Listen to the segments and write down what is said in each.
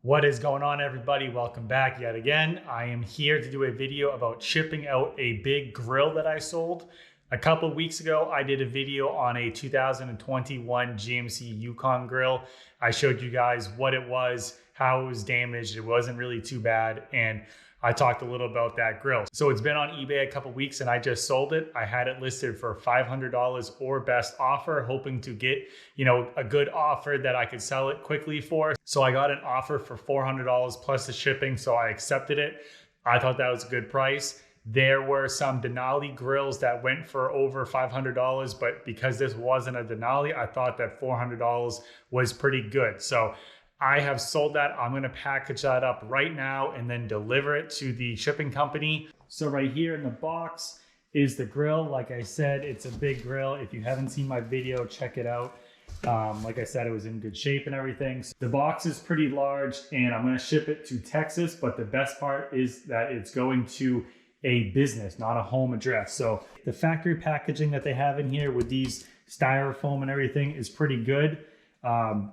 What is going on, everybody? Welcome back yet again. I am here to do a video about shipping out a big grill that I sold. A couple weeks ago, I did a video on a 2021 GMC Yukon grill. I showed you guys what it was, how it was damaged. It wasn't really too bad, and I talked a little about that grill. So it's been on eBay a couple weeks and I just sold it. I had it listed for $500 or best offer, hoping to get, a good offer that I could sell it quickly for. So I got an offer for $400 plus the shipping, so I accepted it. I thought that was a good price. There were some Denali grills that went for over $500, but because this wasn't a Denali, I thought that $400 was pretty good. So I have sold that. I'm going to package that up right now and then deliver it to the shipping company. So right here in the box is the grill. Like I said, it's a big grill. If you haven't seen my video, check it out. Like I said, it was in good shape and everything. So the box is pretty large and I'm going to ship it to Texas. But the best part is that it's going to a business, not a home address. So the factory packaging that they have in here with these styrofoam and everything is pretty good.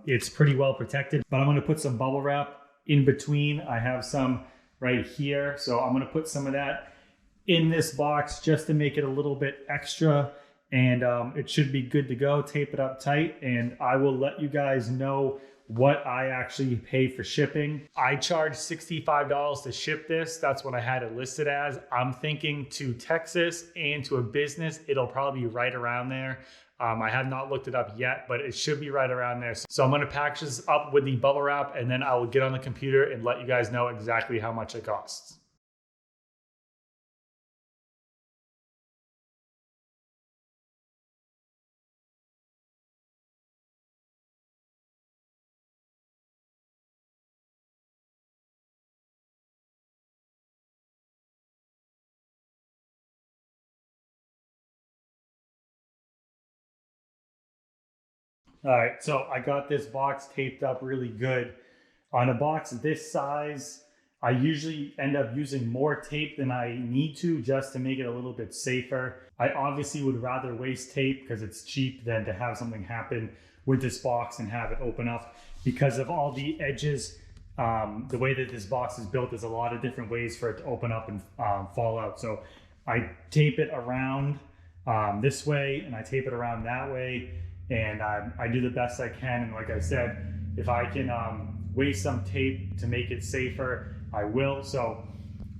It's pretty well protected, but I'm going to put some bubble wrap in between. I have some right here, so I'm going to put some of that in this box just to make it a little bit extra, and it should be good to go. Tape it up tight, and I will let you guys know what I actually pay for shipping. I charge $65 to ship this. That's what I had it listed as. I'm thinking to Texas and to a business, it'll probably be right around there. I have not looked it up yet, but it should be right around there. So I'm going to package this up with the bubble wrap, and then I will get on the computer and let you guys know exactly how much it costs. All right, so I got this box taped up really good. On a box this size, I usually end up using more tape than I need to just to make it a little bit safer. I obviously would rather waste tape because it's cheap than to have something happen with this box and have it open up because of all the edges. The way that this box is built, there's a lot of different ways for it to open up and fall out. So I tape it around this way and I tape it around that way. And I do the best I can. And like I said, if I can waste some tape to make it safer, I will. So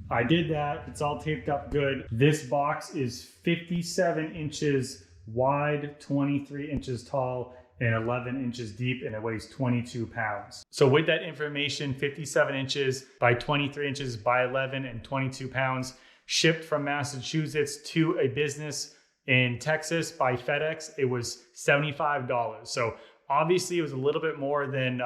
I did that. It's all taped up good. This box is 57 inches wide, 23 inches tall, and 11 inches deep, and it weighs 22 pounds. So with that information, 57 inches by 23 inches by 11 and 22 pounds, shipped from Massachusetts to a business in Texas by FedEx, it was $75. So obviously it was a little bit more than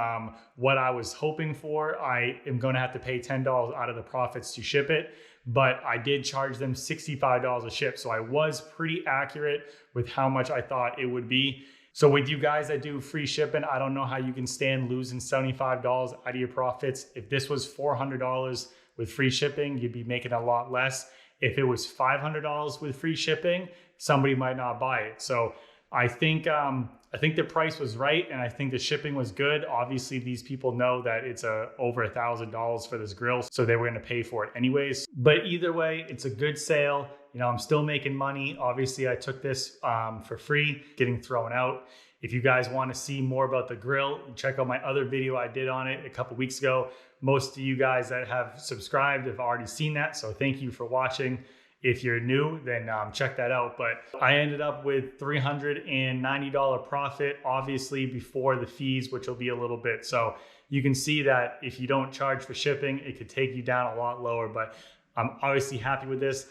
what I was hoping for. I am going to have to pay $10 out of the profits to ship it, but I did charge them $65 a ship. So I was pretty accurate with how much I thought it would be. So with you guys that do free shipping, I don't know how you can stand losing $75 out of your profits. If this was $400 with free shipping, you'd be making a lot less. If it was $500 with free shipping, somebody might not buy it. So I think the price was right, and I think the shipping was good. Obviously, these people know that it's over $1,000 for this grill, so they were going to pay for it anyways. But either way, it's a good sale. I'm still making money. Obviously, I took this for free, getting thrown out. If you guys want to see more about the grill, check out my other video I did on it a couple weeks ago. Most of you guys that have subscribed have already seen that, so thank you for watching. If you're new, then check that out. But I ended up with $390 profit, obviously before the fees, which will be a little bit. So you can see that if you don't charge for shipping, it could take you down a lot lower, but I'm obviously happy with this.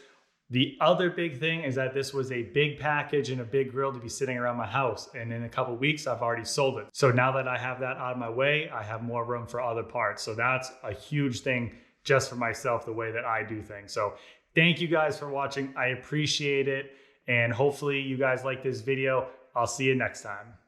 The other big thing is that this was a big package and a big grill to be sitting around my house. And in a couple of weeks, I've already sold it. So now that I have that out of my way, I have more room for other parts. So that's a huge thing just for myself, the way that I do things. So thank you guys for watching. I appreciate it. And hopefully you guys like this video. I'll see you next time.